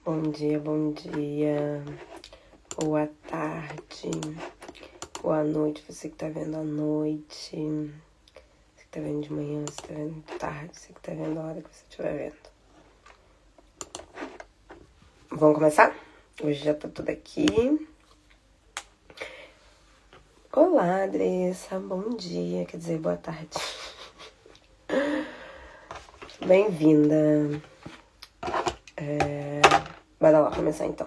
bom dia, boa tarde, boa noite, você que tá vendo à noite, você que tá vendo de manhã, você tá vendo de tarde, você que tá vendo a hora que você estiver vendo. Vamos começar? Hoje já tá tudo aqui. Olá, Andressa, bom dia, quer dizer, boa tarde. Bem-vinda. Bora lá começar então.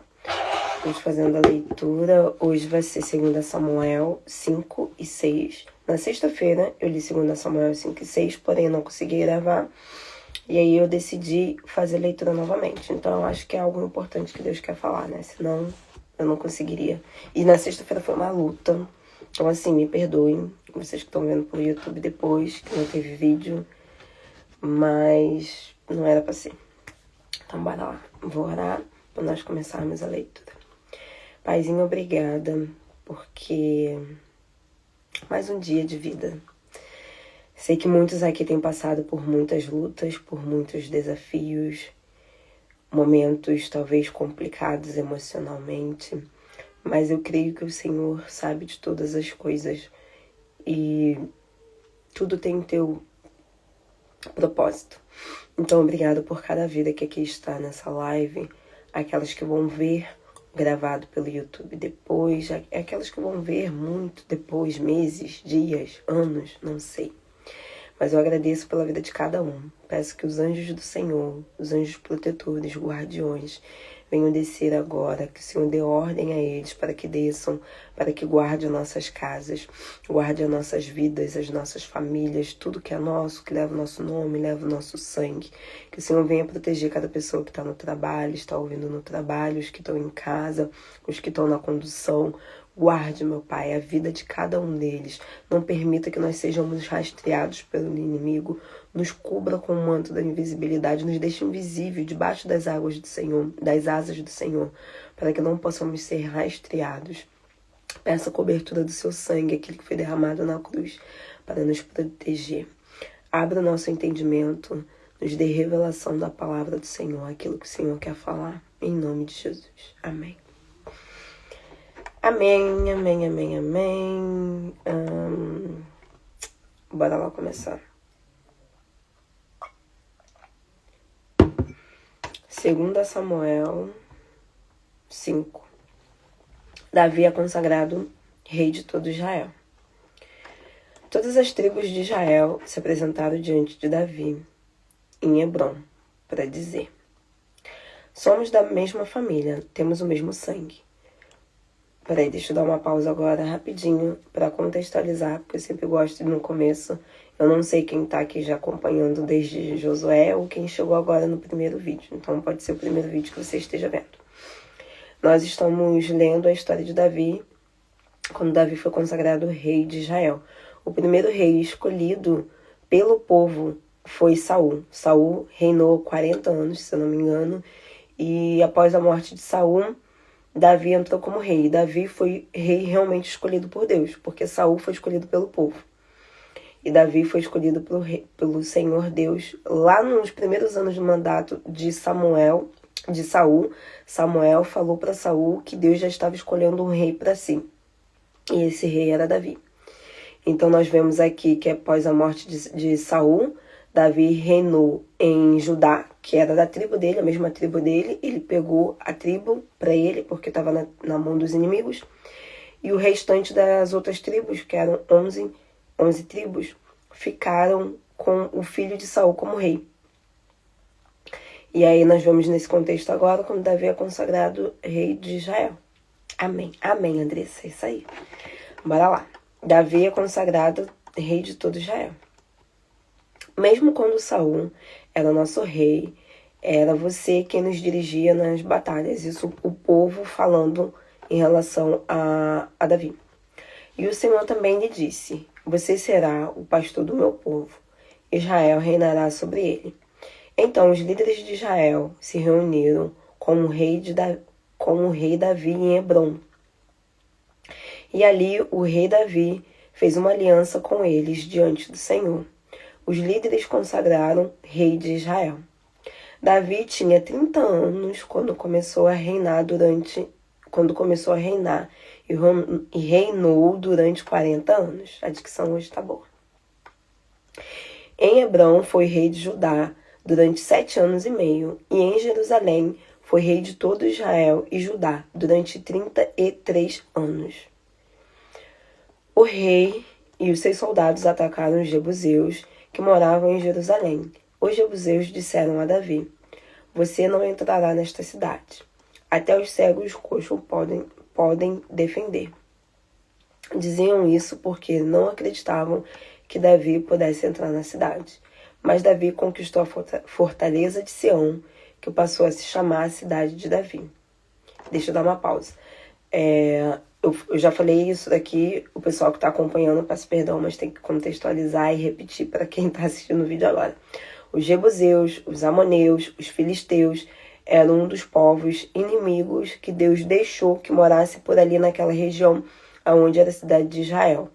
Estamos fazendo a leitura. Hoje vai ser 2 Samuel 5 e 6. Na sexta-feira eu li 2 Samuel 5 e 6, porém eu não consegui gravar. E aí eu decidi fazer a leitura novamente. Então eu acho que é algo importante que Deus quer falar, né? Senão eu não conseguiria. E na sexta-feira foi uma luta. Então assim, me perdoem, vocês que estão vendo por YouTube depois, que não teve vídeo. Mas não era pra ser. Então bora lá. Vou orar para nós começarmos a leitura. Paizinho, obrigada, porque mais um dia de vida. Sei que muitos aqui têm passado por muitas lutas, por muitos desafios, momentos talvez complicados emocionalmente, mas eu creio que o Senhor sabe de todas as coisas e tudo tem teu propósito. Então, obrigado por cada vida que aqui está nessa live, aquelas que vão ver gravado pelo YouTube depois, aquelas que vão ver muito depois, meses, dias, anos, não sei. Mas eu agradeço pela vida de cada um. Peço que os anjos do Senhor, os anjos protetores, guardiões, venham descer agora, que o Senhor dê ordem a eles para que desçam, para que guarde as nossas casas, guarde as nossas vidas, as nossas famílias, tudo que é nosso, que leva o nosso nome, leva o nosso sangue. Que o Senhor venha proteger cada pessoa que está no trabalho, está ouvindo no trabalho, os que estão em casa, os que estão na condução. Guarde, meu Pai, a vida de cada um deles. Não permita que nós sejamos rastreados pelo inimigo. Nos cubra com o manto da invisibilidade. Nos deixe invisível debaixo das águas do Senhor, das asas do Senhor, para que não possamos ser rastreados. Peça a cobertura do seu sangue, aquele que foi derramado na cruz, para nos proteger. Abra o nosso entendimento. Nos dê revelação da palavra do Senhor, aquilo que o Senhor quer falar. Em nome de Jesus. Amém. Amém, amém, amém, amém. Bora lá começar. 2 Samuel 5. Davi é consagrado rei de todo Israel. Todas as tribos de Israel se apresentaram diante de Davi em Hebrom para dizer: somos da mesma família, temos o mesmo sangue. Peraí, deixa eu dar uma pausa agora rapidinho para contextualizar, porque eu sempre gosto de no começo. Eu não sei quem tá aqui já acompanhando desde Josué ou quem chegou agora no primeiro vídeo. Então pode ser o primeiro vídeo que você esteja vendo. Nós estamos lendo a história de Davi, quando Davi foi consagrado rei de Israel. O primeiro rei escolhido pelo povo foi Saul. Saul reinou 40 anos, se eu não me engano, e após a morte de Saul, Davi entrou como rei. Davi foi rei realmente escolhido por Deus, porque Saul foi escolhido pelo povo. E Davi foi escolhido pelo Senhor Deus lá nos primeiros anos do mandato de Saul. Samuel falou para Saul que Deus já estava escolhendo um rei para si. E esse rei era Davi. Então nós vemos aqui que após a morte de Saul, Davi reinou em Judá, que era da tribo dele, a mesma tribo dele. Ele pegou a tribo para ele, porque estava na mão dos inimigos. E o restante das outras tribos, que eram 11 tribos, ficaram com o filho de Saul como rei. E aí nós vemos nesse contexto agora, quando Davi é consagrado rei de Israel. Amém. Amém, Andressa. É isso aí. Bora lá. Davi é consagrado rei de todo Israel. Mesmo quando Saul era nosso rei, era você quem nos dirigia nas batalhas. Isso o povo falando em relação a Davi. E o Senhor também lhe disse: você será o pastor do meu povo. Israel reinará sobre ele. Então os líderes de Israel se reuniram com o rei Davi em Hebrom. E ali o rei Davi fez uma aliança com eles diante do Senhor. Os líderes consagraram rei de Israel. Davi tinha 30 anos quando começou a reinar e reinou durante 40 anos. A dicção hoje tá boa. Em Hebrão foi rei de Judá durante 7 anos e meio, e em Jerusalém foi rei de todo Israel e Judá durante 33 anos. O rei e os seus soldados atacaram os jebuseus que moravam em Jerusalém. Os jebuseus disseram a Davi: você não entrará nesta cidade. Até os cegos e os coxos podem defender. Diziam isso porque não acreditavam que Davi pudesse entrar na cidade. Mas Davi conquistou a fortaleza de Sião, que passou a se chamar a cidade de Davi. Deixa eu dar uma pausa. Eu já falei isso daqui, o pessoal que está acompanhando, peço perdão, mas tem que contextualizar e repetir para quem está assistindo o vídeo agora. Os jebuseus, os amoneus, os filisteus eram um dos povos inimigos que Deus deixou que morasse por ali naquela região onde era a cidade de Israel.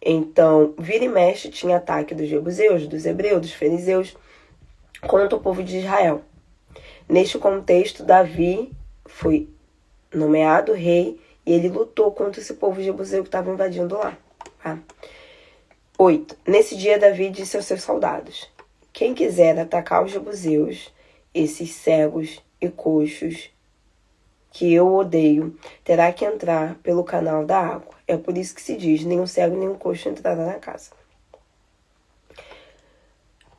Então, vira e mexe tinha ataque dos jebuseus, dos hebreus, dos fariseus contra o povo de Israel. Neste contexto, Davi foi nomeado rei e ele lutou contra esse povo jebuseu que estava invadindo lá. Tá? 8. Nesse dia, Davi disse aos seus soldados: quem quiser atacar os jebuseus, esses cegos e coxos que eu odeio, terá que entrar pelo canal da água. É por isso que se diz: nem um cego nem um coxo entrará na casa.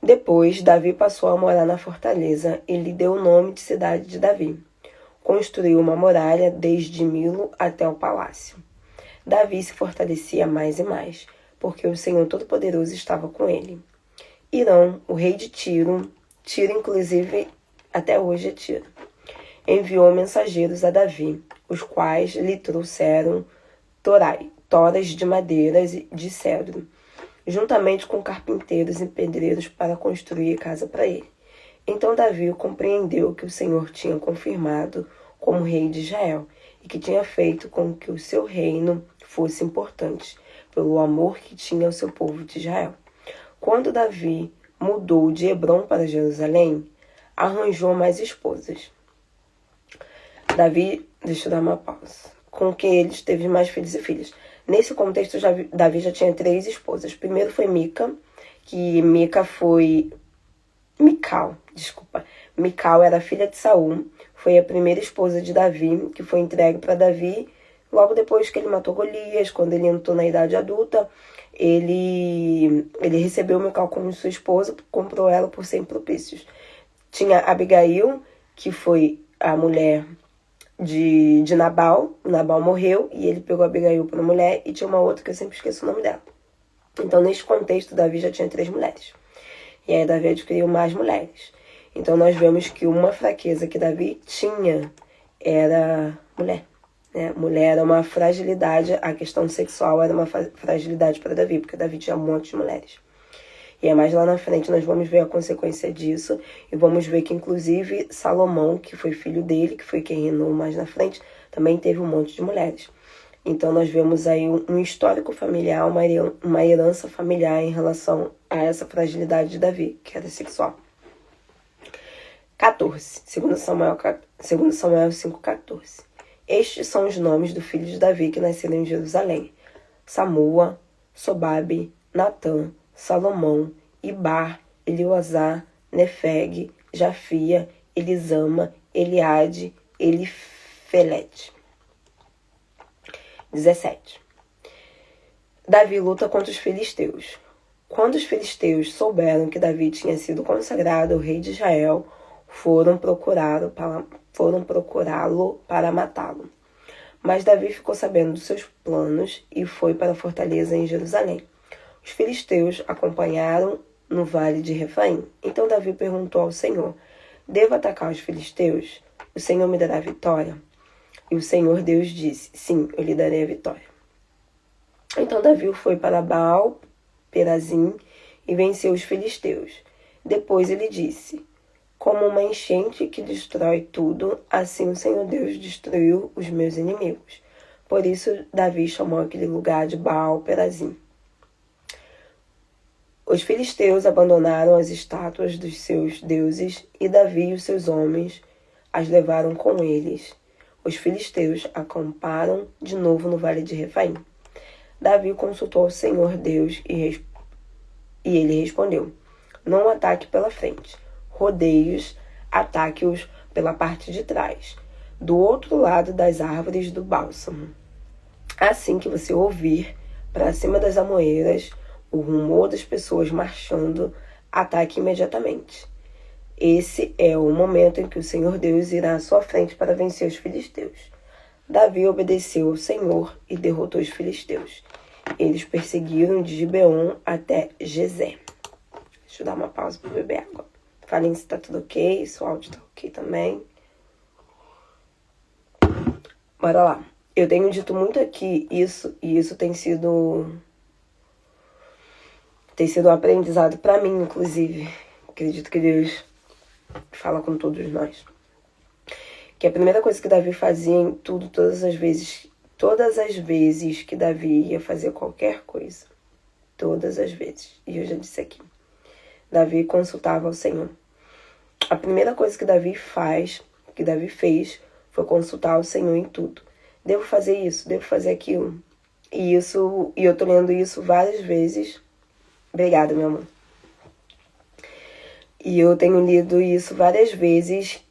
Depois, Davi passou a morar na fortaleza e lhe deu o nome de cidade de Davi. Construiu uma muralha desde Milo até o palácio. Davi se fortalecia mais e mais, porque o Senhor Todo-Poderoso estava com ele. Irão, o rei de Tiro inclusive até hoje é Tiro, enviou mensageiros a Davi, os quais lhe trouxeram toras de madeiras de cedro, juntamente com carpinteiros e pedreiros para construir casa para ele. Então Davi compreendeu que o Senhor tinha confirmado como rei de Israel e que tinha feito com que o seu reino fosse importante, pelo amor que tinha ao seu povo de Israel. Quando Davi mudou de Hebrom para Jerusalém, arranjou mais esposas. Davi, deixa eu dar uma pausa, com quem ele teve mais filhos e filhas. Nesse contexto, Davi já tinha 3 esposas. Primeiro foi Mical. Mical era filha de Saul, foi a primeira esposa de Davi, que foi entregue para Davi logo depois que ele matou Golias. Quando ele entrou na idade adulta, ele recebeu Mical como sua esposa, comprou ela por 100 propícios. Tinha Abigail, que foi a mulher de Nabal. Nabal morreu e ele pegou Abigail para mulher, e tinha uma outra que eu sempre esqueço o nome dela. Então, neste contexto, Davi já tinha 3 mulheres. E aí Davi adquiriu mais mulheres. Então nós vemos que uma fraqueza que Davi tinha era mulher. Né? Mulher era uma fragilidade, a questão sexual era uma fragilidade para Davi, porque Davi tinha um monte de mulheres. E é mais lá na frente nós vamos ver a consequência disso, e vamos ver que inclusive Salomão, que foi filho dele, que foi quem reinou mais na frente, também teve um monte de mulheres. Então nós vemos aí um histórico familiar, uma herança familiar em relação a essa fragilidade de Davi, que era sexual. 14. 2 Samuel 5,14. Estes são os nomes dos filhos de Davi que nasceram em Jerusalém: Samua, Sobabe, Natã, Salomão, Ibar, Eleazar, Nefeg, Jafia, Elisama, Eliade, Elifelete. 17. Davi luta contra os filisteus. Quando os filisteus souberam que Davi tinha sido consagrado ao rei de Israel, foram procurá-lo para matá-lo. Mas Davi ficou sabendo dos seus planos e foi para a fortaleza em Jerusalém. Os filisteus acompanharam no vale de Refaim. Então Davi perguntou ao Senhor: devo atacar os filisteus? O Senhor me dará vitória? E o Senhor Deus disse: sim, eu lhe darei a vitória. Então Davi foi para Baal Perazim e venceu os filisteus. Depois ele disse: como uma enchente que destrói tudo, assim o Senhor Deus destruiu os meus inimigos. Por isso Davi chamou aquele lugar de Baal Perazim. Os filisteus abandonaram as estátuas dos seus deuses e Davi e os seus homens as levaram com eles. Os filisteus acamparam de novo no vale de Refaim. Davi consultou ao Senhor Deus e ele respondeu: não ataque pela frente. Rodeie-os, ataque-os pela parte de trás, do outro lado das árvores do bálsamo. Assim que você ouvir, para cima das amoreiras, o rumor das pessoas marchando, ataque imediatamente. Esse é o momento em que o Senhor Deus irá à sua frente para vencer os filisteus. Davi obedeceu ao Senhor e derrotou os filisteus. Eles perseguiram de Gibeon até Gezé. Deixa eu dar uma pausa para beber água. Falem se tá tudo ok, se o áudio tá ok também. Bora lá. Eu tenho dito muito aqui isso, e isso tem sido um aprendizado para mim, inclusive. Acredito que Deus fala com todos nós. Que a primeira coisa que Davi fazia em tudo, todas as vezes que Davi ia fazer qualquer coisa, todas as vezes, e eu já disse aqui, Davi consultava ao Senhor. A primeira coisa que Davi fez, foi consultar o Senhor em tudo. Devo fazer isso, devo fazer aquilo. E eu tô lendo isso várias vezes. Obrigada, meu amor. E eu tenho lido isso várias vezes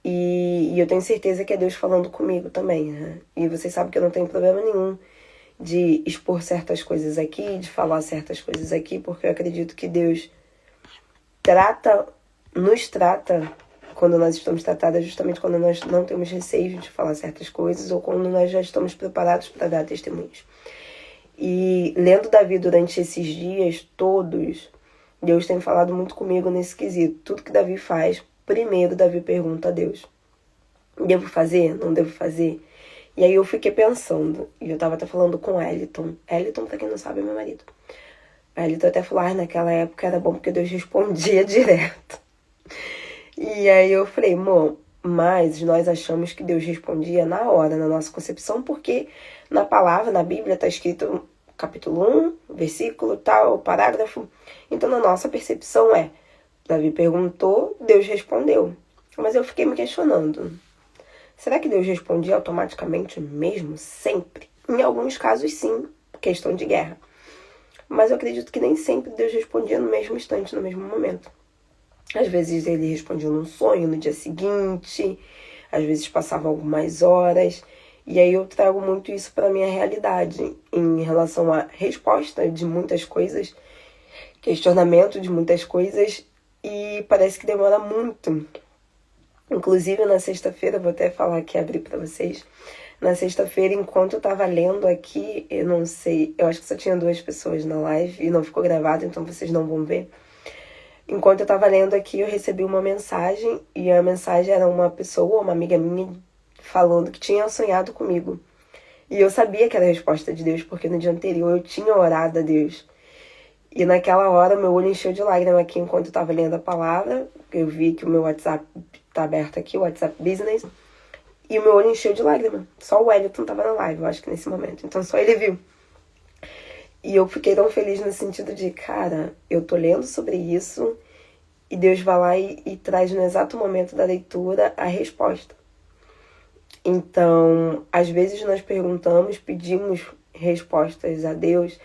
e eu tenho certeza que é Deus falando comigo também, né? E vocês sabem que eu não tenho problema nenhum de expor certas coisas aqui, de falar certas coisas aqui, porque eu acredito que Deus nos trata quando nós estamos tratadas, justamente quando nós não temos receio de falar certas coisas ou quando nós já estamos preparados para dar testemunhos. E lendo Davi durante esses dias todos, Deus tem falado muito comigo nesse quesito. Tudo que Davi faz, primeiro Davi pergunta a Deus: devo fazer? Não devo fazer? E aí eu fiquei pensando, e eu tava até falando com o Eliton. Eliton, pra quem não sabe, é meu marido. A Eliton até falou, naquela época era bom porque Deus respondia direto. E aí eu falei, mas nós achamos que Deus respondia na hora, na nossa concepção, porque na palavra, na Bíblia, tá escrito capítulo 1, versículo tal, parágrafo. Então, na nossa percepção Davi perguntou, Deus respondeu. Mas eu fiquei me questionando, será que Deus respondia automaticamente mesmo, sempre? Em alguns casos, sim, questão de guerra. Mas eu acredito que nem sempre Deus respondia no mesmo instante, no mesmo momento. Às vezes ele respondia num sonho, no dia seguinte, às vezes passava algumas horas. E aí eu trago muito isso para a minha realidade, em relação à resposta de muitas coisas, questionamento de muitas coisas, e parece que demora muito. Inclusive na sexta-feira, vou até falar aqui, abrir para vocês, na sexta-feira, enquanto eu tava lendo aqui, eu não sei, eu acho que só tinha 2 pessoas na live, e não ficou gravado, então vocês não vão ver. Enquanto eu tava lendo aqui, eu recebi uma mensagem, e a mensagem era uma pessoa, uma amiga minha, falando que tinha sonhado comigo. E eu sabia que era a resposta de Deus, porque no dia anterior eu tinha orado a Deus. E naquela hora meu olho encheu de lágrima aqui enquanto eu tava lendo a palavra. Eu vi que o meu WhatsApp tá aberto aqui, o WhatsApp Business. E o meu olho encheu de lágrima. Só o Wellington tava na live, eu acho que nesse momento. Então só ele viu. E eu fiquei tão feliz no sentido de, cara, eu tô lendo sobre isso e Deus vai lá e traz no exato momento da leitura a resposta. Então, às vezes nós perguntamos, pedimos respostas a Deus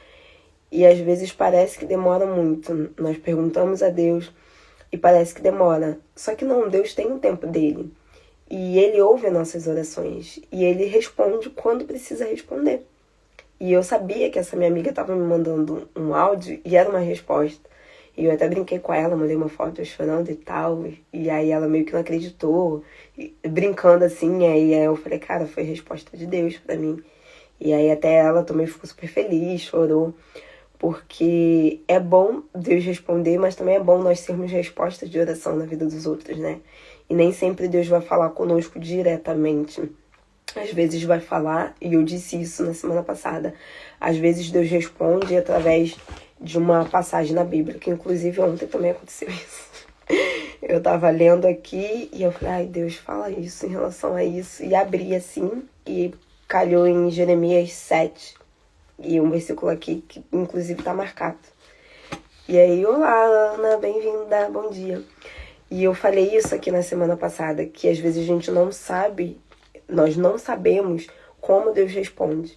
e às vezes parece que demora muito. Nós perguntamos a Deus e parece que demora. Só que não, Deus tem o tempo dele. E Ele ouve as nossas orações e Ele responde quando precisa responder. E eu sabia que essa minha amiga estava me mandando um áudio e era uma resposta. E eu até brinquei com ela, mandei uma foto chorando e tal. E aí ela meio que não acreditou, brincando assim. E aí eu falei, cara, foi resposta de Deus pra mim. E aí até ela também ficou super feliz, chorou. Porque é bom Deus responder, mas também é bom nós sermos respostas de oração na vida dos outros, né? E nem sempre Deus vai falar conosco diretamente. Às vezes vai falar, e eu disse isso na semana passada, às vezes Deus responde através de uma passagem na Bíblia, que inclusive ontem também aconteceu isso. Eu tava lendo aqui e eu falei, ai Deus, fala isso em relação a isso. E abri assim, e calhou em Jeremias 7, e um versículo aqui que inclusive tá marcado. E aí, olá, Ana, bem-vinda, bom dia. E eu falei isso aqui na semana passada, que às vezes a gente não sabe, nós não sabemos como Deus responde.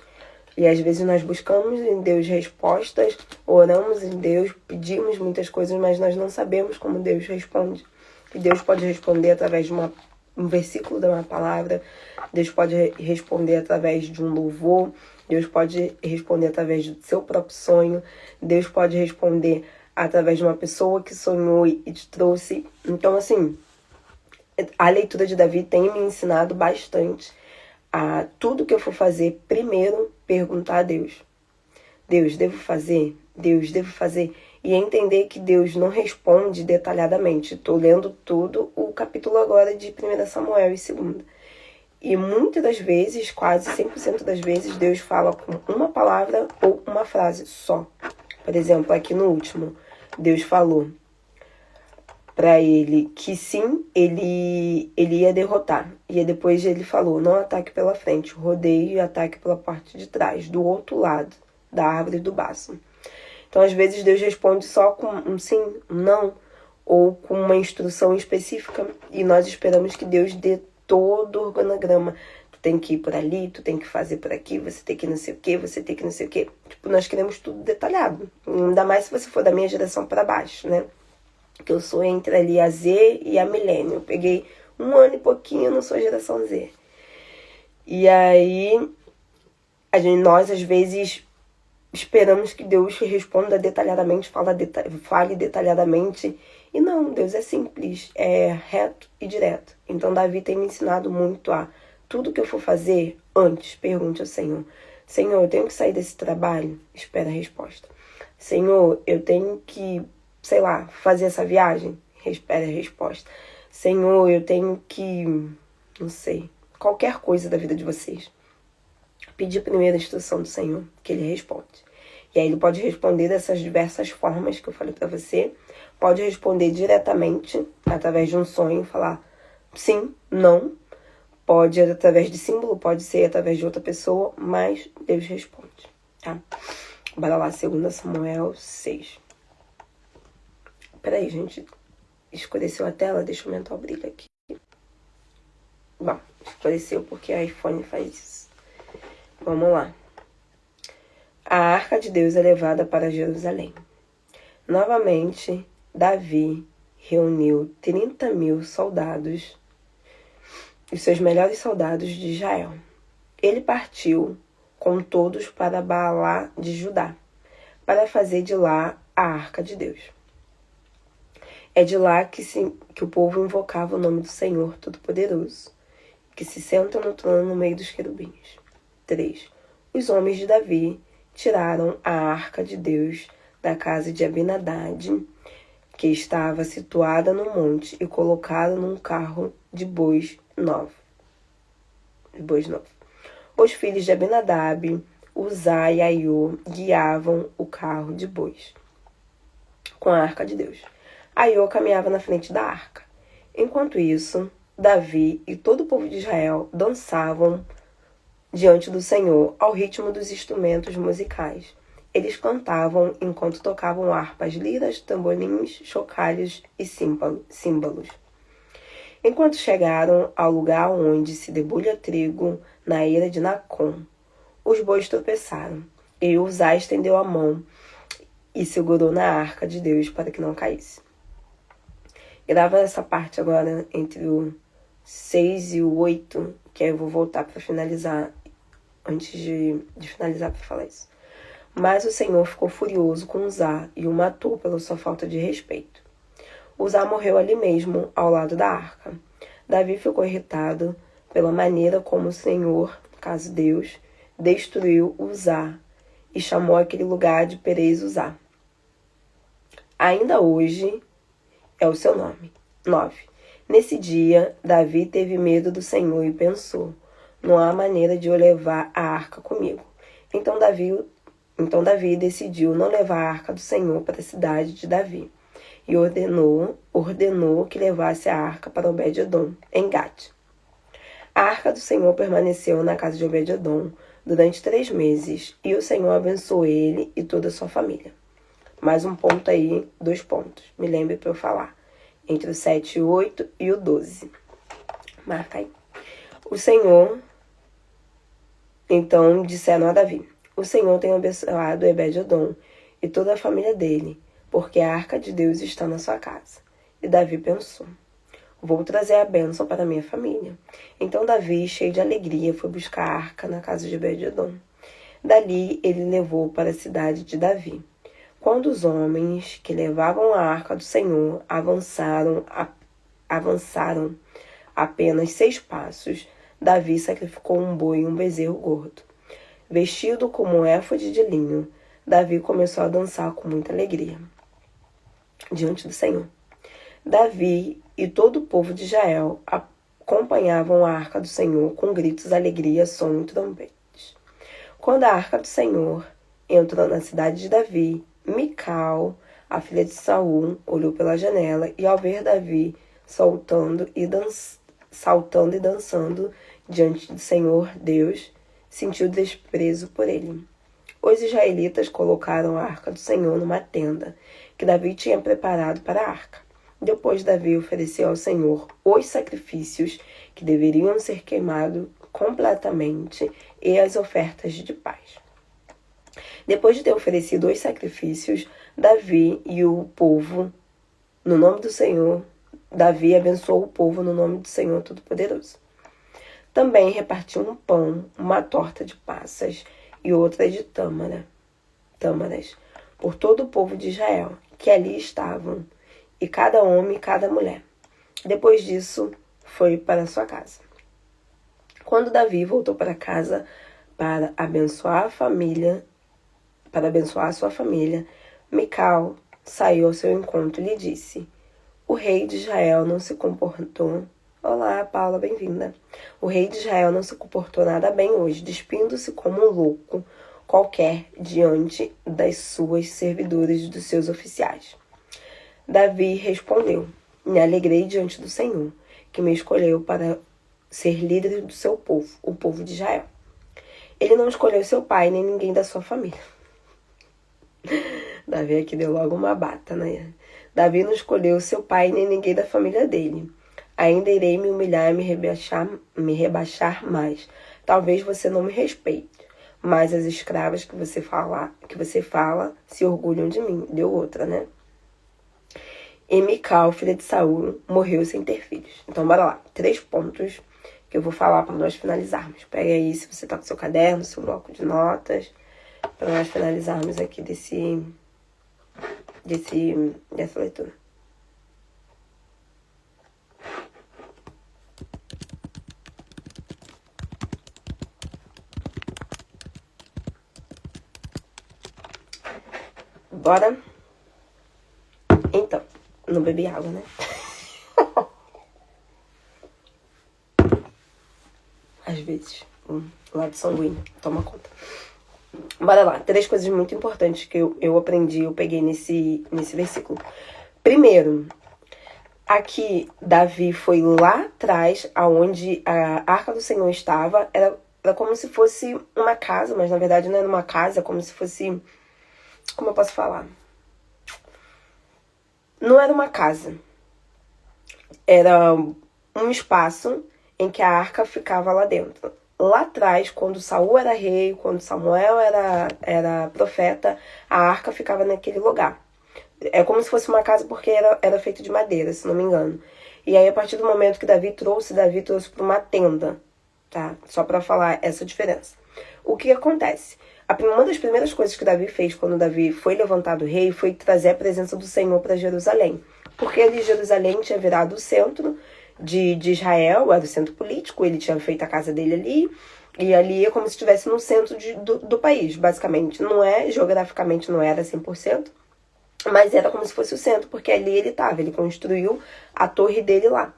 E às vezes nós buscamos em Deus respostas, oramos em Deus, pedimos muitas coisas, mas nós não sabemos como Deus responde. E Deus pode responder através de um versículo de uma palavra, Deus pode responder através de um louvor, Deus pode responder através do seu próprio sonho, Deus pode responder através de uma pessoa que sonhou e te trouxe. Então, assim, a leitura de Davi tem me ensinado bastante a tudo que eu for fazer, primeiro perguntar a Deus. Deus, devo fazer? Deus, devo fazer? E entender que Deus não responde detalhadamente. Estou lendo tudo o capítulo agora de 1 Samuel e 2. E muitas das vezes, quase 100% das vezes, Deus fala com uma palavra ou uma frase só. Por exemplo, aqui no último, Deus falou para ele que sim, ele ia derrotar. E depois ele falou, não ataque pela frente, rodeie e ataque pela parte de trás, do outro lado da árvore do bálsamo. Então, às vezes, Deus responde só com um sim, um não, ou com uma instrução específica, e nós esperamos que Deus dê todo o organograma. Tu tem que ir por ali, tu tem que fazer por aqui, você tem que não sei o que, você tem que não sei o que. Tipo, nós queremos tudo detalhado. Ainda mais se você for da minha geração para baixo, né? Que eu sou entre ali a Z e a milênio. Eu peguei 1 ano e pouquinho, eu não sou geração Z. E aí, nós às vezes esperamos que Deus responda detalhadamente, fale detalhadamente. E não, Deus é simples, é reto e direto. Então Davi tem me ensinado muito a tudo que eu for fazer, antes pergunte ao Senhor. Senhor, eu tenho que sair desse trabalho? Espera a resposta. Senhor, eu tenho que, sei lá, fazer essa viagem? Espera a resposta. Senhor, eu tenho que, não sei, qualquer coisa da vida de vocês. Pedir primeiro a instrução do Senhor, que Ele responde. E aí Ele pode responder dessas diversas formas que eu falei pra você. Pode responder diretamente, através de um sonho, falar sim, não. Pode através de símbolo, pode ser através de outra pessoa, mas Deus responde, tá? Bora lá, 2 Samuel 6. Peraí, gente. Escureceu a tela? Deixa eu aumentar o brilho aqui. Bom, escureceu porque a iPhone faz isso. Vamos lá. A arca de Deus é levada para Jerusalém. Novamente, Davi reuniu 30.000 soldados, os seus melhores soldados de Israel. Ele partiu com todos para Baalá de Judá, para fazer de lá a arca de Deus. É de lá que o povo invocava o nome do Senhor Todo-Poderoso, que se senta no trono no meio dos querubins. 3. Os homens de Davi tiraram a arca de Deus da casa de Abinadab, que estava situada no monte, e colocaram num carro de bois novo. Os filhos de Abinadab, Uzá e Aiô, guiavam o carro de bois com a arca de Deus. Aiô caminhava na frente da arca. Enquanto isso, Davi e todo o povo de Israel dançavam diante do Senhor ao ritmo dos instrumentos musicais. Eles cantavam enquanto tocavam harpas, liras, tamborins, chocalhos e símbolos. Enquanto chegaram ao lugar onde se debulha trigo, na eira de Nacon, os bois tropeçaram, e Uzá estendeu a mão e segurou na arca de Deus para que não caísse. Grava essa parte agora entre o 6 e o 8, que aí eu vou voltar para finalizar, antes de finalizar para falar isso. Mas o Senhor ficou furioso com Uzá e o matou pela sua falta de respeito. Uzá morreu ali mesmo, ao lado da arca. Davi ficou irritado pela maneira como o Senhor, no caso Deus, destruiu Uzá e chamou aquele lugar de Perez Uzá. Ainda hoje é o seu nome. 9. Nesse dia, Davi teve medo do Senhor e pensou, não há maneira de eu levar a arca comigo. Então Davi decidiu não levar a arca do Senhor para a cidade de Davi e ordenou que levasse a arca para Obed-edom, em Gate. A arca do Senhor permaneceu na casa de Obed-edom durante 3 meses e o Senhor abençoou ele e toda a sua família. Mais um ponto aí, 2 pontos. Me lembre para eu falar. Entre o 7 e o 8 e o 12. Marca aí. O Senhor, então, disseram a Davi: o Senhor tem abençoado Obed-Edom e toda a família dele, porque a arca de Deus está na sua casa. E Davi pensou: vou trazer a bênção para minha família. Então Davi, cheio de alegria, foi buscar a arca na casa de Obed-Edom. Dali ele levou para a cidade de Davi. Quando os homens que levavam a arca do Senhor avançaram apenas 6 passos, Davi sacrificou um boi e um bezerro gordo. Vestido como um éfode de linho, Davi começou a dançar com muita alegria diante do Senhor. Davi e todo o povo de Israel acompanhavam a arca do Senhor com gritos, alegria, som e trombetes. Quando a arca do Senhor entrou na cidade de Davi, Mical, a filha de Saul, olhou pela janela e, ao ver Davi saltando e dançando diante do Senhor Deus, sentiu desprezo por ele. Os israelitas colocaram a arca do Senhor numa tenda que Davi tinha preparado para a arca. Depois Davi ofereceu ao Senhor os sacrifícios que deveriam ser queimados completamente e as ofertas de paz. Depois de ter oferecido os sacrifícios, Davi e o povo, no nome do Senhor, Davi abençoou o povo no nome do Senhor Todo-Poderoso. Também repartiu um pão, uma torta de passas e outra de tâmaras, por todo o povo de Israel, que ali estavam, e cada homem e cada mulher. Depois disso, foi para sua casa. Quando Davi voltou para casa para abençoar a sua família, Mical saiu ao seu encontro e lhe disse: o rei de Israel não se comportou... Olá, Paula, bem-vinda. O rei de Israel não se comportou nada bem hoje, despindo-se como um louco qualquer diante das suas servidoras e dos seus oficiais. Davi respondeu: me alegrei diante do Senhor, que me escolheu para ser líder do seu povo, o povo de Israel. Ele não escolheu seu pai nem ninguém da sua família. Davi aqui deu logo uma bata, né? Davi não escolheu seu pai nem ninguém da família dele. Ainda irei me humilhar e me rebaixar mais. Talvez você não me respeite, mas as escravas que você fala se orgulham de mim. Deu outra, né? E Mical, filha de Saul, morreu sem ter filhos. Então, bora lá. 3 pontos que eu vou falar para nós finalizarmos. Pega aí, se você tá com seu caderno, seu bloco de notas, para nós finalizarmos aqui dessa leitura. Bora? Então, não bebi água, né? Às vezes, o lado sanguíneo toma conta. Bora lá, 3 coisas muito importantes que eu aprendi, eu peguei nesse versículo. Primeiro, aqui Davi foi lá atrás, aonde a arca do Senhor estava, era como se fosse uma casa, mas na verdade não era uma casa, como se fosse... Como eu posso falar? Não era uma casa. Era um espaço em que a arca ficava lá dentro. Lá atrás, quando Saul era rei, quando Samuel era profeta, a arca ficava naquele lugar. É como se fosse uma casa porque era feito de madeira, se não me engano. E aí, a partir do momento que Davi trouxe para uma tenda, tá? Só para falar essa diferença. O que acontece? Uma das primeiras coisas que Davi fez quando Davi foi levantado rei foi trazer a presença do Senhor para Jerusalém. Porque ali Jerusalém tinha virado o centro de Israel, era o centro político, ele tinha feito a casa dele ali, e ali é como se estivesse no centro do país, basicamente. Geograficamente não era 100%, mas era como se fosse o centro, porque ali ele estava, ele construiu a torre dele lá.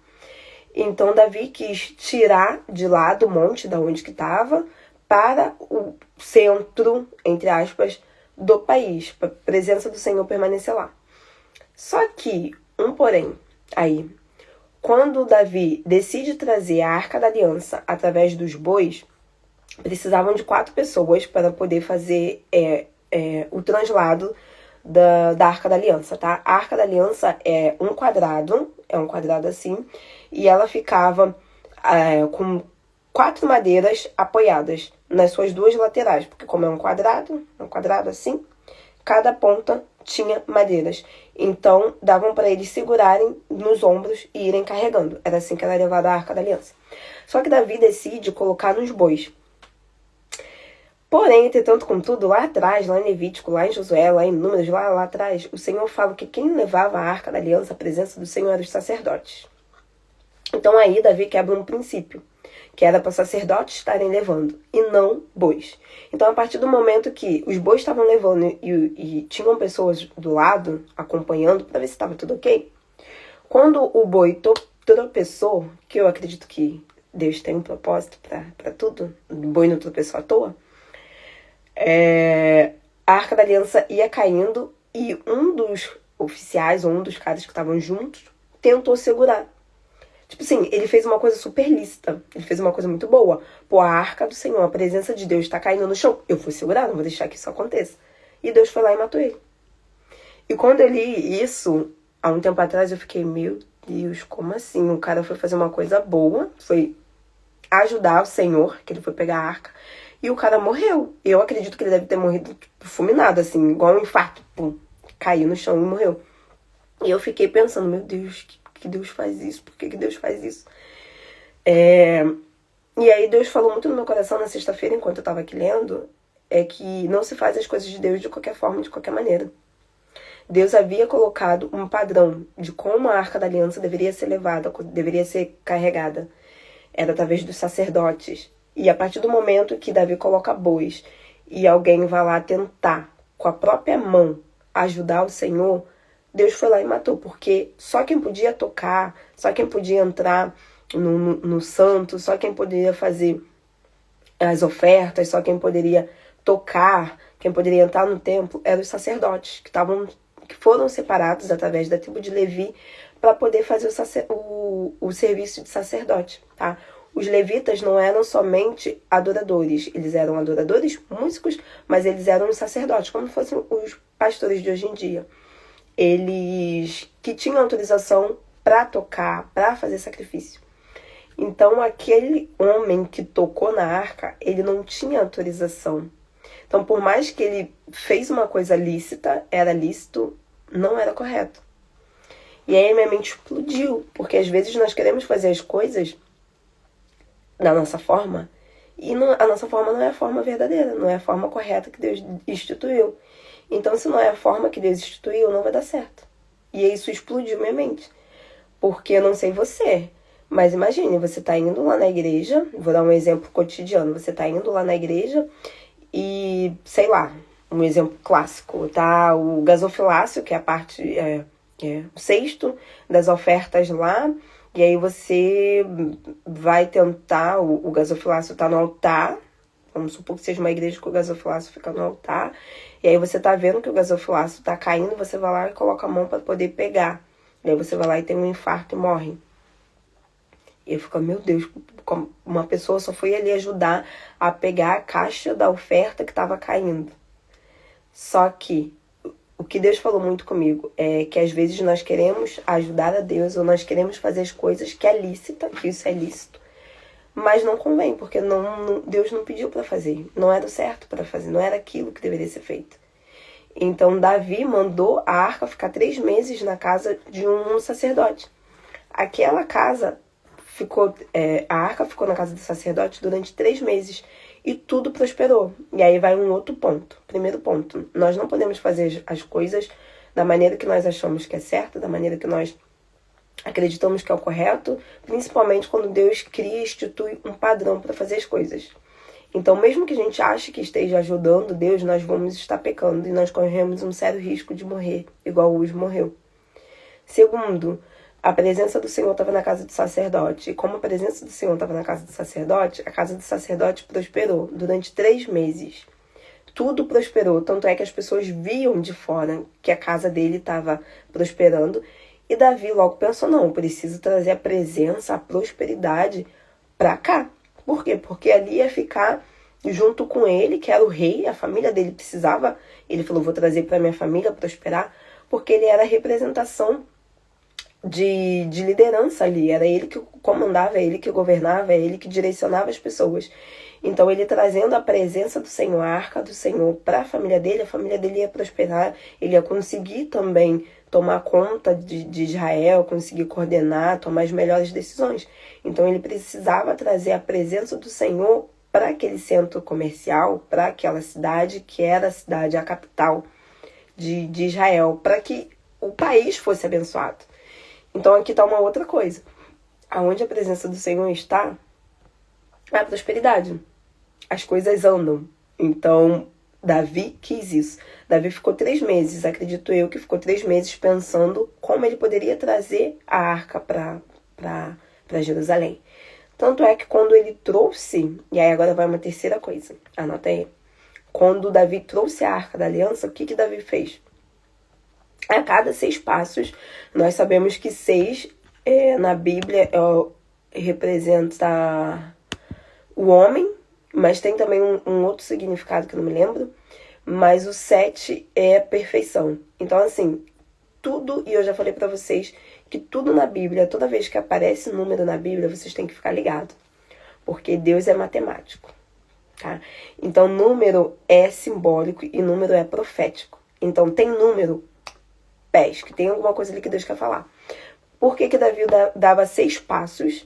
Então Davi quis tirar de lá do monte, da onde que estava, para o centro, entre aspas, do país, para a presença do Senhor permanecer lá. Só que, porém, aí, quando Davi decide trazer a Arca da Aliança através dos bois, precisavam de 4 pessoas para poder fazer o translado da Arca da Aliança, tá? A Arca da Aliança é um quadrado assim, e ela ficava com 4 madeiras apoiadas nas suas 2 laterais, porque como é um quadrado assim, cada ponta tinha madeiras. Então, davam para eles segurarem nos ombros e irem carregando. Era assim que era levada a Arca da Aliança. Só que Davi decide colocar nos bois. Porém, entretanto, contudo, lá atrás, lá em Levítico, lá em Josué, lá em Números, lá atrás, o Senhor fala que quem levava a Arca da Aliança, a presença do Senhor, eram os sacerdotes. Então aí Davi quebra um princípio, que era para sacerdotes estarem levando, e não bois. Então, a partir do momento que os bois estavam levando e tinham pessoas do lado, acompanhando, para ver se estava tudo ok, quando o boi tropeçou, que eu acredito que Deus tem um propósito para tudo, o boi não tropeçou à toa, a Arca da Aliança ia caindo e um dos oficiais, ou um dos caras que estavam juntos, tentou segurar. Tipo assim, ele fez uma coisa super lícita. Ele fez uma coisa muito boa. Pô, a Arca do Senhor, a presença de Deus tá caindo no chão. Eu vou segurar, não vou deixar que isso aconteça. E Deus foi lá e matou ele. E quando eu li isso, há um tempo atrás, eu fiquei, meu Deus, como assim? O cara foi fazer uma coisa boa, foi ajudar o Senhor, que ele foi pegar a arca, e o cara morreu. Eu acredito que ele deve ter morrido tipo, fulminado, assim, igual um infarto. Pum, caiu no chão e morreu. E eu fiquei pensando, meu Deus, que Deus faz isso? Por que Deus faz isso? E aí Deus falou muito no meu coração na sexta-feira, enquanto eu tava aqui lendo, é que não se faz as coisas de Deus de qualquer forma, de qualquer maneira. Deus havia colocado um padrão de como a Arca da Aliança deveria ser levada, deveria ser carregada. Era através dos sacerdotes. E a partir do momento que Davi coloca bois e alguém vai lá tentar, com a própria mão, ajudar o Senhor, Deus foi lá e matou, porque só quem podia tocar, só quem podia entrar no santo, só quem poderia fazer as ofertas, só quem poderia tocar, quem poderia entrar no templo, eram os sacerdotes, que foram separados através da tribo de Levi para poder fazer o serviço de sacerdote, tá? Os levitas não eram somente adoradores, eles eram adoradores, músicos, mas eles eram os sacerdotes, como fossem os pastores de hoje em dia. Eles que tinham autorização para tocar, para fazer sacrifício. Então, aquele homem que tocou na arca, ele não tinha autorização. Então, por mais que ele fez uma coisa lícita, era lícito, não era correto. E aí minha mente explodiu, porque às vezes nós queremos fazer as coisas da nossa forma, e a nossa forma não é a forma verdadeira, não é a forma correta que Deus instituiu. Então, se não é a forma que Deus instituiu, não vai dar certo. E isso explodiu minha mente. Porque eu não sei você, mas imagine, você tá indo lá na igreja, vou dar um exemplo cotidiano, você tá indo lá na igreja e, sei lá, um exemplo clássico, tá? O gasofilácio, que é a parte, o cesto das ofertas lá, e aí você vai tentar, o gasofilácio tá no altar, vamos supor que seja uma igreja que o gasofilácio fica no altar, e aí você tá vendo que o gasofilácio tá caindo, você vai lá e coloca a mão para poder pegar. E aí você vai lá e tem um infarto e morre. E eu fico, meu Deus, uma pessoa só foi ali ajudar a pegar a caixa da oferta que estava caindo. Só que o que Deus falou muito comigo é que às vezes nós queremos ajudar a Deus ou nós queremos fazer as coisas que é lícita, que isso é lícito, mas não convém, porque Deus não pediu para fazer, não era o certo para fazer, não era aquilo que deveria ser feito. Então Davi mandou a arca ficar 3 meses na casa de um sacerdote. Aquela casa a arca ficou na casa do sacerdote durante 3 meses e tudo prosperou. E aí vai um outro ponto. Primeiro ponto, nós não podemos fazer as coisas da maneira que nós achamos que é certa, da maneira que nós acreditamos que é o correto, principalmente quando Deus cria e institui um padrão para fazer as coisas. Então, mesmo que a gente ache que esteja ajudando Deus, nós vamos estar pecando e nós corremos um sério risco de morrer, igual Uz morreu. Segundo, a presença do Senhor estava na casa do sacerdote. E como a presença do Senhor estava na casa do sacerdote, a casa do sacerdote prosperou durante 3 meses. Tudo prosperou, tanto é que as pessoas viam de fora que a casa dele estava prosperando. E Davi logo pensou, não, eu preciso trazer a presença, a prosperidade para cá. Por quê? Porque ali ia ficar junto com ele, que era o rei, a família dele precisava. Ele falou, vou trazer para minha família prosperar, porque ele era a representação de liderança ali. Era ele que comandava, é ele que governava, é ele que direcionava as pessoas. Então ele trazendo a presença do Senhor, a arca do Senhor para a família dele ia prosperar, ele ia conseguir também tomar conta de Israel, conseguir coordenar, tomar as melhores decisões. Então ele precisava trazer a presença do Senhor para aquele centro comercial, para aquela cidade que era a cidade, a capital de Israel, para que o país fosse abençoado. Então aqui está uma outra coisa. Aonde a presença do Senhor está, a prosperidade. As coisas andam. Então, Davi quis isso. Davi ficou 3 meses, acredito eu, que ficou 3 meses pensando como ele poderia trazer a arca para Jerusalém. Tanto é que quando ele trouxe, e aí agora vai uma terceira coisa, anota aí. Quando Davi trouxe a arca da aliança, o que Davi fez? A cada 6 passos, nós sabemos que 6 na Bíblia representa o homem, mas tem também um outro significado que eu não me lembro. Mas o 7 é perfeição. Então, assim, tudo, e eu já falei pra vocês que tudo na Bíblia, toda vez que aparece número na Bíblia, vocês têm que ficar ligados. Porque Deus é matemático, tá? Então, número é simbólico e número é profético. Então, tem número, pesque, tem alguma coisa ali que Deus quer falar. Por que Davi dava 6 passos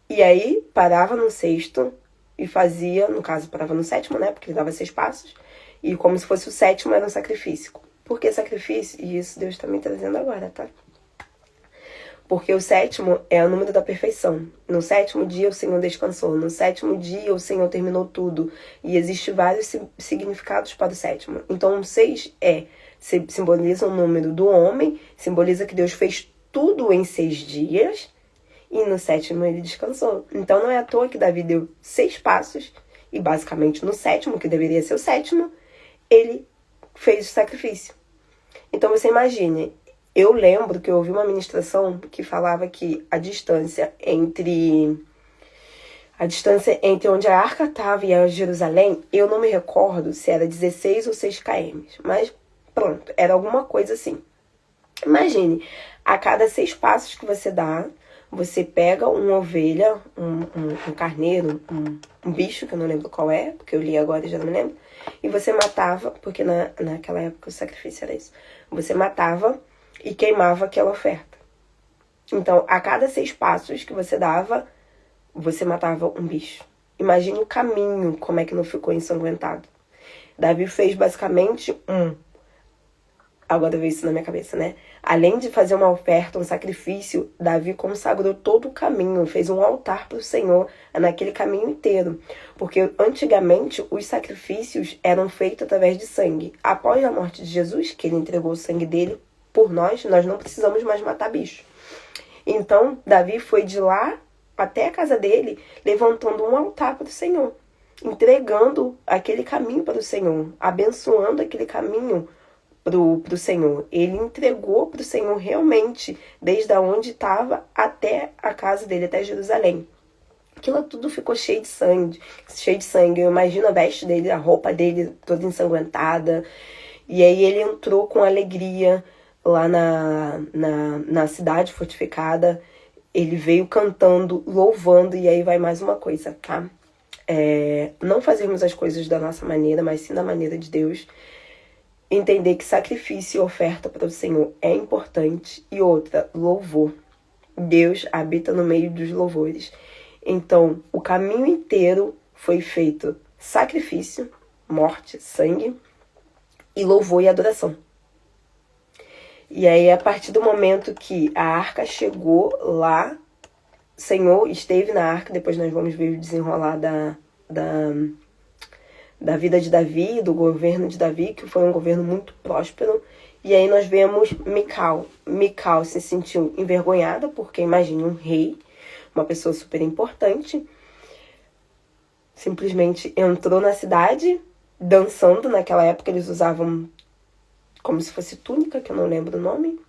e aí parava no 6º e fazia, no caso, parava no 7º, né? Porque ele dava 6 passos. E como se fosse o 7º era um sacrifício. Por que sacrifício? E isso Deus está me trazendo agora, tá? Porque o 7º é o número da perfeição. No 7º dia o Senhor descansou. No 7º dia o Senhor terminou tudo. E existem vários significados para o 7º. Então o 6 simboliza o número do homem, simboliza que Deus fez tudo em 6 dias. E no 7º ele descansou. Então não é à toa que Davi deu 6 passos. E basicamente no 7º, que deveria ser o 7º, ele fez o sacrifício. Então você imagine, eu lembro que eu ouvi uma ministração que falava que a distância entre onde a arca estava e a Jerusalém, eu não me recordo se era 16 ou 6 km. Mas pronto, era alguma coisa assim. Imagine, a cada 6 passos que você dá, você pega uma ovelha, um carneiro, um bicho, que eu não lembro qual é, porque eu li agora e já não me lembro, e você matava, porque naquela época o sacrifício era isso, você matava e queimava aquela oferta. Então, a cada 6 passos que você dava, você matava um bicho. Imagine o caminho, como é que não ficou ensanguentado. Davi fez basicamente agora veio isso na minha cabeça, né? Além de fazer uma oferta, um sacrifício, Davi consagrou todo o caminho, fez um altar para o Senhor naquele caminho inteiro. Porque antigamente os sacrifícios eram feitos através de sangue. Após a morte de Jesus, que ele entregou o sangue dele por nós não precisamos mais matar bicho. Então, Davi foi de lá até a casa dele, levantando um altar para o Senhor, entregando aquele caminho para o Senhor, abençoando aquele caminho pro Senhor. Ele entregou pro Senhor realmente, desde onde estava até a casa dele, até Jerusalém. Aquilo tudo ficou cheio de sangue. Eu imagino a veste dele, a roupa dele toda ensanguentada. E aí ele entrou com alegria lá na cidade fortificada. Ele veio cantando, louvando, e aí vai mais uma coisa, tá? Não fazermos as coisas da nossa maneira, mas sim da maneira de Deus. Entender que sacrifício e oferta para o Senhor é importante. E outra, louvor. Deus habita no meio dos louvores. Então, o caminho inteiro foi feito sacrifício, morte, sangue, e louvor e adoração. E aí, a partir do momento que a arca chegou lá, o Senhor esteve na arca, depois nós vamos ver o desenrolar da vida de Davi, do governo de Davi, que foi um governo muito próspero. E aí nós vemos Mical. Mical se sentiu envergonhada, porque imagine um rei, uma pessoa super importante, simplesmente entrou na cidade dançando. Naquela época eles usavam como se fosse túnica, que eu não lembro o nome,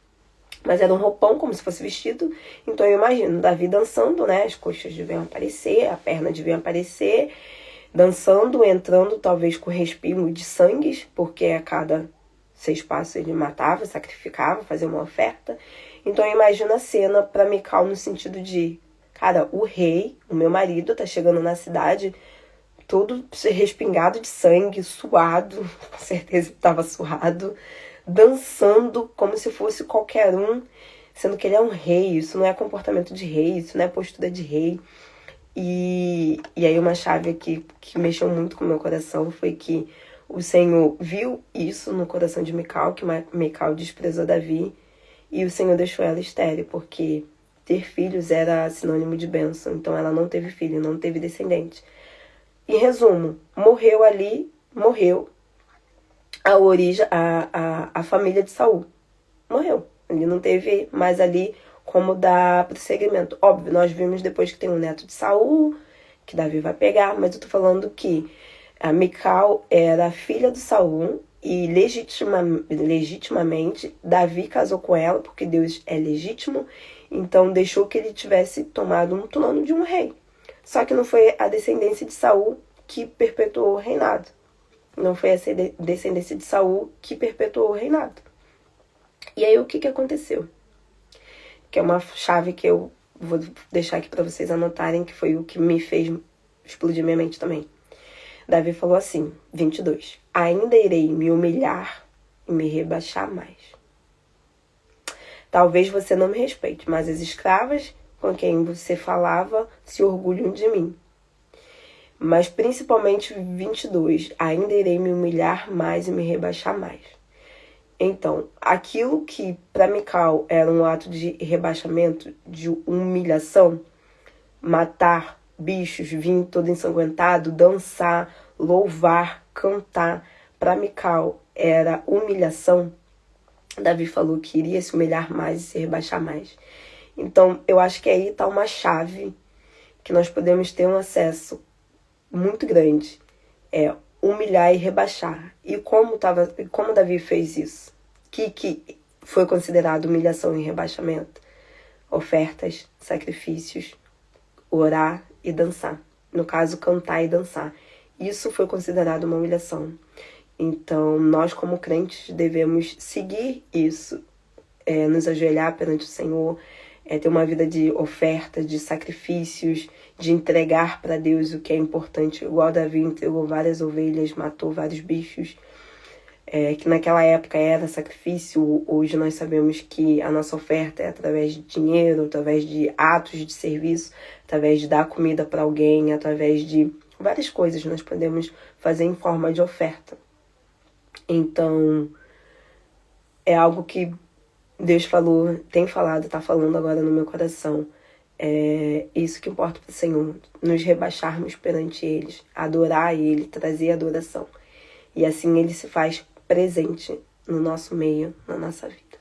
mas era um roupão, como se fosse vestido. Então eu imagino Davi dançando, né? As coxas deviam aparecer, a perna devia aparecer, dançando, entrando talvez com respingo de sangues, porque a cada 6 passos ele matava, sacrificava, fazia uma oferta. Então imagina a cena para Mical no sentido de, cara, o rei, o meu marido, tá chegando na cidade todo respingado de sangue, suado, com certeza estava suado, dançando como se fosse qualquer um, sendo que ele é um rei. Isso não é comportamento de rei, isso não é postura de rei. E aí uma chave aqui que mexeu muito com o meu coração foi que o Senhor viu isso no coração de Mical, que Mical desprezou Davi, e o Senhor deixou ela estéril, porque ter filhos era sinônimo de bênção. Então ela não teve filho, não teve descendente. Em resumo, morreu a família de Saul. Morreu. Ele não teve mais ali como dar prosseguimento. Óbvio, nós vimos depois que tem um neto de Saul, que Davi vai pegar, mas eu tô falando que a Mical era filha de Saul e legitimamente Davi casou com ela, porque Deus é legítimo, então deixou que ele tivesse tomado um trono de um rei. Só que não foi a descendência de Saul que perpetuou o reinado. Não foi a descendência de Saul que perpetuou o reinado. E aí o que aconteceu? Que é uma chave que eu vou deixar aqui para vocês anotarem, que foi o que me fez explodir minha mente também. Davi falou assim, 22. Ainda irei me humilhar e me rebaixar mais. Talvez você não me respeite, mas as escravas com quem você falava se orgulham de mim. Mas principalmente 22. Ainda irei me humilhar mais e me rebaixar mais. Então, aquilo que para Mical era um ato de rebaixamento, de humilhação, matar bichos, vir todo ensanguentado, dançar, louvar, cantar, para Mical era humilhação. Davi falou que iria se humilhar mais e se rebaixar mais. Então, eu acho que aí está uma chave que nós podemos ter um acesso muito grande. É humilhar e rebaixar. E como Davi fez isso? Que foi considerado humilhação e rebaixamento? Ofertas, sacrifícios, orar e dançar. No caso, cantar e dançar. Isso foi considerado uma humilhação. Então, nós como crentes devemos seguir isso. Nos ajoelhar perante o Senhor, ter uma vida de oferta, de sacrifícios, de entregar para Deus o que é importante. Igual Davi entregou várias ovelhas, matou vários bichos, que naquela época era sacrifício. Hoje nós sabemos que a nossa oferta é através de dinheiro, através de atos de serviço, através de dar comida para alguém, através de várias coisas nós podemos fazer em forma de oferta. Então, é algo que Deus falou, tem falado, está falando agora no meu coração. É isso que importa para o Senhor, nos rebaixarmos perante eles, adorar Ele, trazer adoração. E assim Ele se faz presente no nosso meio, na nossa vida.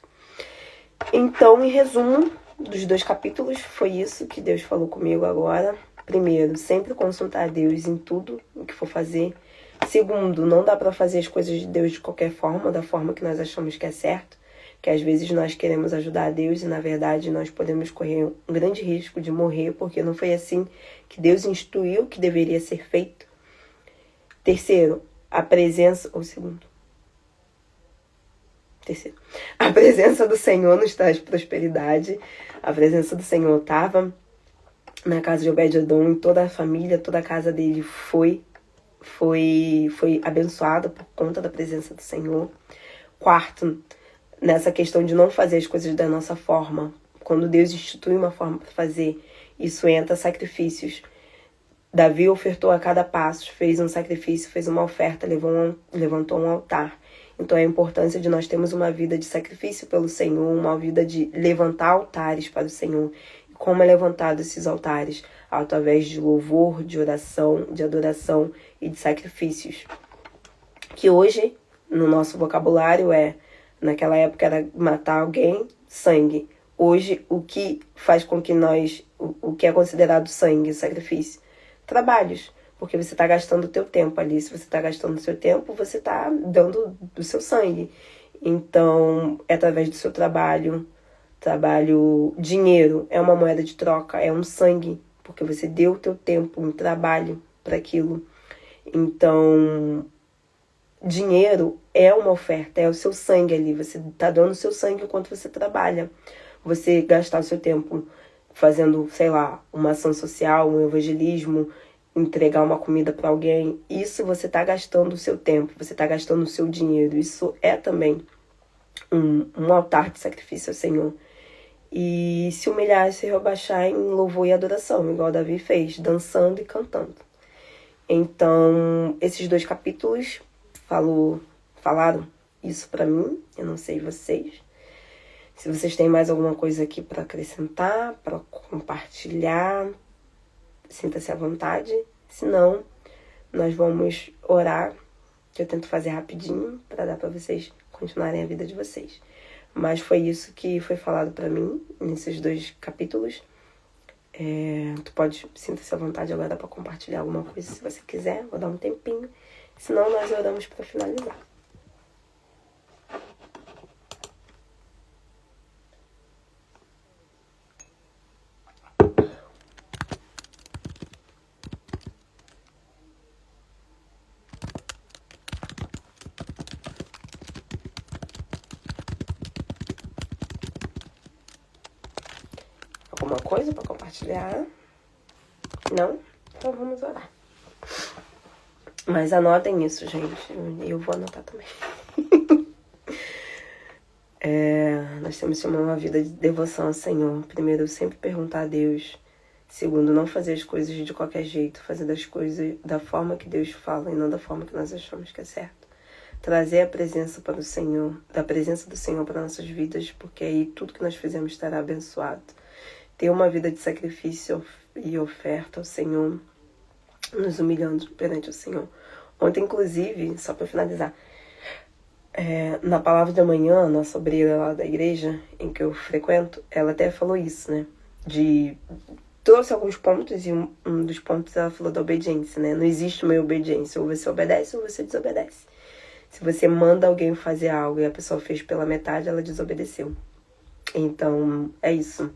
Então, em resumo dos 2 capítulos, foi isso que Deus falou comigo agora. Primeiro, sempre consultar Deus em tudo o que for fazer. Segundo, não dá para fazer as coisas de Deus de qualquer forma, da forma que nós achamos que é certo. Que às vezes nós queremos ajudar a Deus e, na verdade, nós podemos correr um grande risco de morrer, porque não foi assim que Deus instituiu que deveria ser feito. Terceiro, a presença do Senhor nos traz prosperidade. A presença do Senhor estava na casa de Obed-Edom, em toda a família, toda a casa dele foi abençoada por conta da presença do Senhor. Quarto, nessa questão de não fazer as coisas da nossa forma. Quando Deus institui uma forma para fazer, isso entra sacrifícios. Davi ofertou a cada passo, fez um sacrifício, fez uma oferta, levantou um altar. Então a importância de nós termos uma vida de sacrifício pelo Senhor, uma vida de levantar altares para o Senhor. E como é levantado esses altares? Através de louvor, de oração, de adoração e de sacrifícios. Que hoje, no nosso vocabulário, naquela época era matar alguém, sangue. Hoje, o que faz com que o que é considerado sangue, sacrifício? Trabalhos. Porque você está gastando o teu tempo ali. Se você está gastando o seu tempo, você está dando do seu sangue. Então, é através do seu trabalho. Dinheiro é uma moeda de troca, é um sangue. Porque você deu o teu tempo, um trabalho para aquilo. Então, dinheiro é uma oferta, é o seu sangue ali. Você tá dando o seu sangue enquanto você trabalha. Você gastar o seu tempo fazendo, sei lá, uma ação social, um evangelismo, entregar uma comida para alguém, isso você tá gastando o seu tempo, você tá gastando o seu dinheiro. Isso é também um altar de sacrifício ao Senhor. E se humilhar e se rebaixar em louvor e adoração, igual Davi fez, dançando e cantando. Então, esses 2 capítulos falaram isso pra mim, eu não sei vocês. Se vocês têm mais alguma coisa aqui para acrescentar, para compartilhar, sinta-se à vontade. Se não, nós vamos orar, que eu tento fazer rapidinho para dar para vocês continuarem a vida de vocês. Mas foi isso que foi falado para mim nesses 2 capítulos. Tu pode, sinta-se à vontade agora para compartilhar alguma coisa se você quiser. Vou dar um tempinho. Senão nós oramos para finalizar. Alguma coisa para compartilhar? Não? Então vamos orar. Mas anotem isso, gente. Eu vou anotar também. Nós temos que ter uma vida de devoção ao Senhor. Primeiro, sempre perguntar a Deus. Segundo, não fazer as coisas de qualquer jeito. Fazer as coisas da forma que Deus fala e não da forma que nós achamos que é certo. Trazer a presença para o Senhor, da presença do Senhor para nossas vidas, porque aí tudo que nós fizemos estará abençoado. Ter uma vida de sacrifício e oferta ao Senhor, nos humilhando perante o Senhor. Ontem, inclusive, só para finalizar, na palavra da manhã, a nossa obreira lá da igreja em que eu frequento, ela até falou isso, né? Trouxe alguns pontos e um dos pontos ela falou da obediência, né? Não existe uma obediência, ou você obedece ou você desobedece. Se você manda alguém fazer algo e a pessoa fez pela metade, ela desobedeceu. Então, é isso.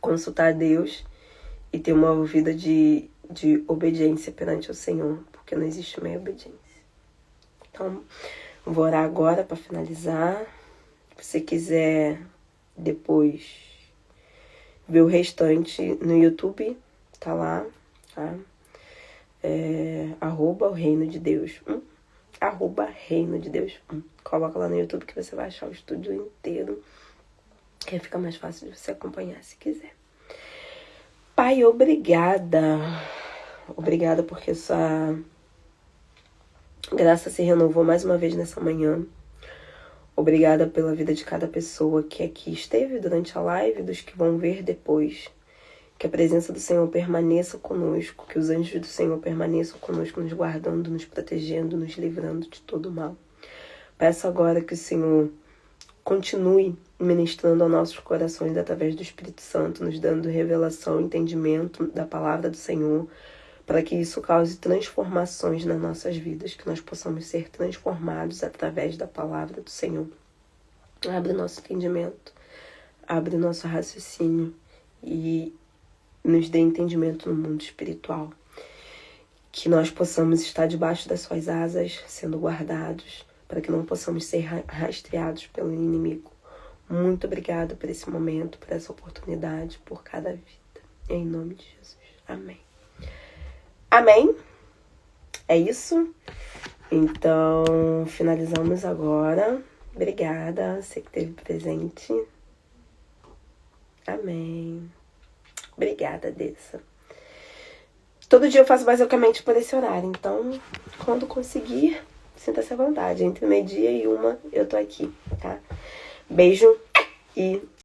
Consultar a Deus e ter uma vida de obediência perante o Senhor, porque não existe meia obediência. Então, vou orar agora para finalizar. Se você quiser depois ver o restante no YouTube, tá lá, tá? @ o Reino de Deus. @Reino de Deus. Coloca lá no YouTube que você vai achar o estúdio inteiro. Que fica mais fácil de você acompanhar se quiser. Pai, obrigada. Obrigada porque sua graça se renovou mais uma vez nessa manhã. Obrigada pela vida de cada pessoa que aqui esteve durante a live, dos que vão ver depois. Que a presença do Senhor permaneça conosco, que os anjos do Senhor permaneçam conosco, nos guardando, nos protegendo, nos livrando de todo mal. Peço agora que o Senhor continue ministrando aos nossos corações através do Espírito Santo, nos dando revelação e entendimento da palavra do Senhor, para que isso cause transformações nas nossas vidas, que nós possamos ser transformados através da palavra do Senhor. Abre nosso entendimento, abre nosso raciocínio e nos dê entendimento no mundo espiritual. Que nós possamos estar debaixo das suas asas, sendo guardados, para que não possamos ser rastreados pelo inimigo. Muito obrigada por esse momento, por essa oportunidade, por cada vida. Em nome de Jesus. Amém. Amém? É isso? Então, finalizamos agora. Obrigada, você que esteve presente. Amém. Obrigada, Dessa. Todo dia eu faço basicamente por esse horário, então, quando conseguir, sinta-se à vontade. Entre 12:00 e 1:00 eu tô aqui, tá? Beijo e